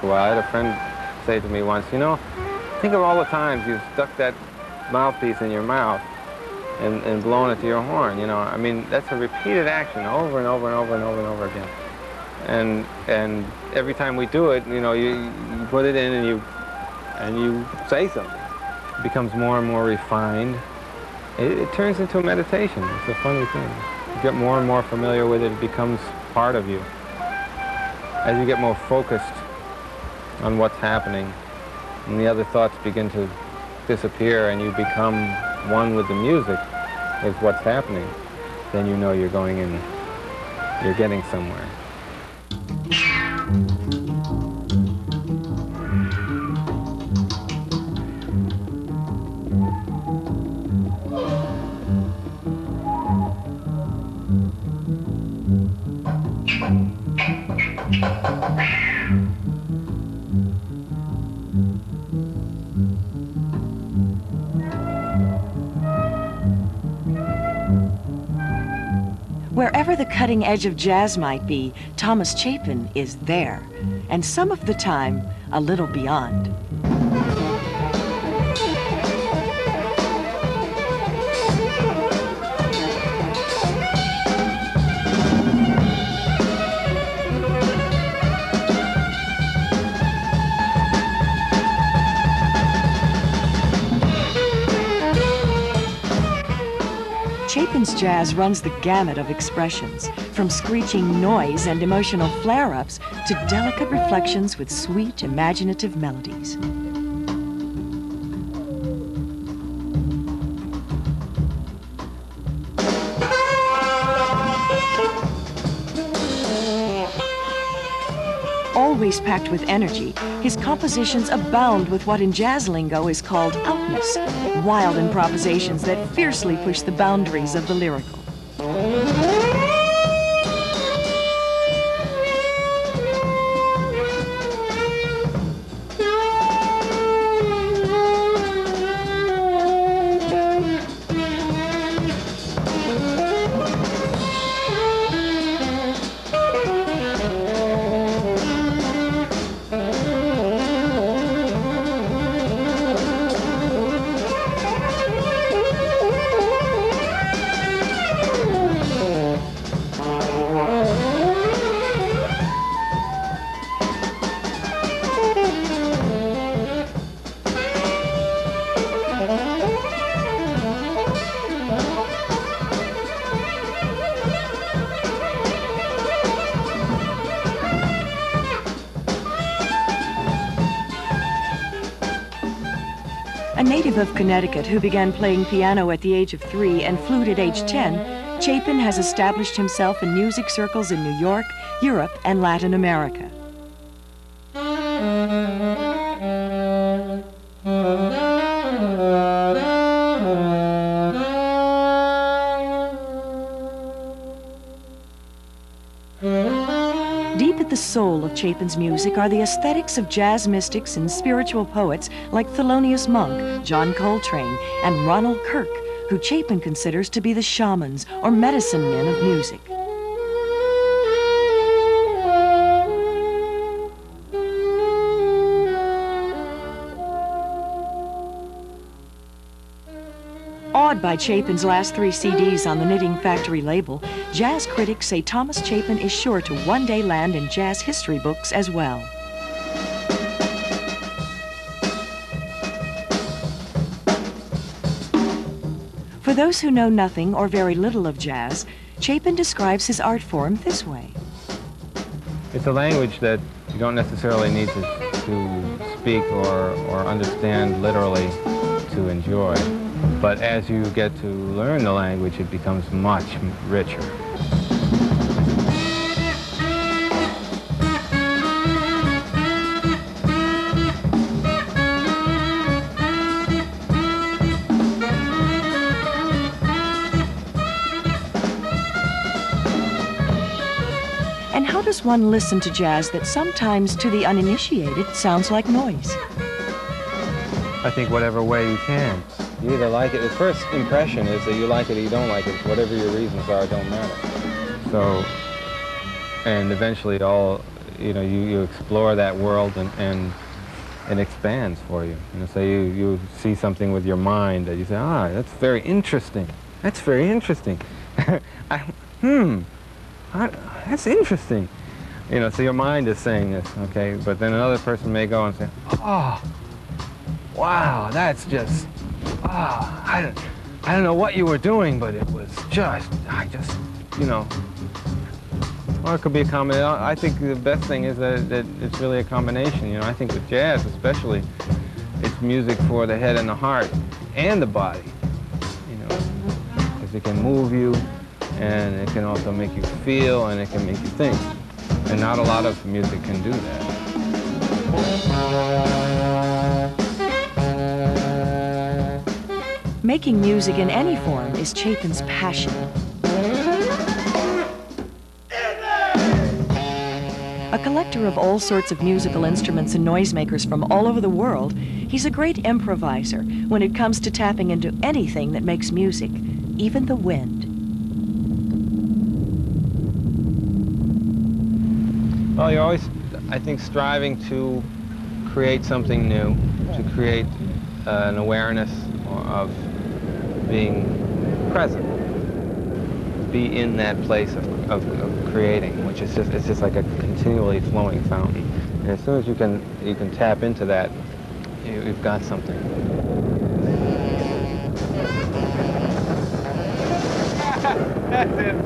Well, I had a friend say to me once, you know, think of all the times you've stuck that mouthpiece in your mouth and blown it to your horn, you know. I mean, that's a repeated action over and over and over and over and over again. And every time we do it, you know, you put it in and you say something. It becomes more and more refined. It turns into a meditation. It's a funny thing. You get more and more familiar with it, it becomes part of you. As you get more focused on what's happening, and the other thoughts begin to disappear and you become one with the music, with what's happening, then you know you're going in, you're getting somewhere. Wherever the cutting edge of jazz might be, Thomas Chapin is there, and some of the time, a little beyond. Chapin's jazz runs the gamut of expressions, from screeching noise and emotional flare-ups to delicate reflections with sweet, imaginative melodies. Always packed with energy, his compositions abound with what in jazz lingo is called outness, wild improvisations that fiercely push the boundaries of the lyrical. A native of Connecticut who began playing piano at the age of 3 and flute at age 10, Chapin has established himself in music circles in New York, Europe, and Latin America. Deep at the soul of Chapin's music are the aesthetics of jazz mystics and spiritual poets like Thelonious Monk, John Coltrane, and Ronald Kirk, who Chapin considers to be the shamans or medicine men of music. Awed by Chapin's last 3 CDs on the Knitting Factory label, jazz critics say Thomas Chapin is sure to one day land in jazz history books as well. For those who know nothing or very little of jazz, Chapin describes his art form this way. It's a language that you don't necessarily need to speak or understand literally to enjoy. But as you get to learn the language, it becomes much richer. And how does one listen to jazz that sometimes, to the uninitiated, sounds like noise? I think whatever way you can. You either like it, the first impression is that you like it or you don't like it. Whatever your reasons are, don't matter. So, and eventually you explore that world and it expands for you. You know, say you see something with your mind that you say, ah, that's very interesting. That's very interesting. That's interesting. You know, so your mind is saying this, okay? But then another person may go and say, oh, wow, that's just, I don't know what you were doing, but it was just, you know. Or it could be a combination. I think the best thing is that it's really a combination. You know, I think with jazz especially, it's music for the head and the heart and the body. You know, because it can move you, and it can also make you feel, and it can make you think. And not a lot of music can do that. Making music in any form is Chapin's passion. A collector of all sorts of musical instruments and noisemakers from all over the world, he's a great improviser when it comes to tapping into anything that makes music, even the wind. Well, you're always, I think, striving to create something new, to create an awareness of being present, be in that place of creating, which is it's just like a continually flowing fountain. And as soon as you can tap into that, you've got something. That's it.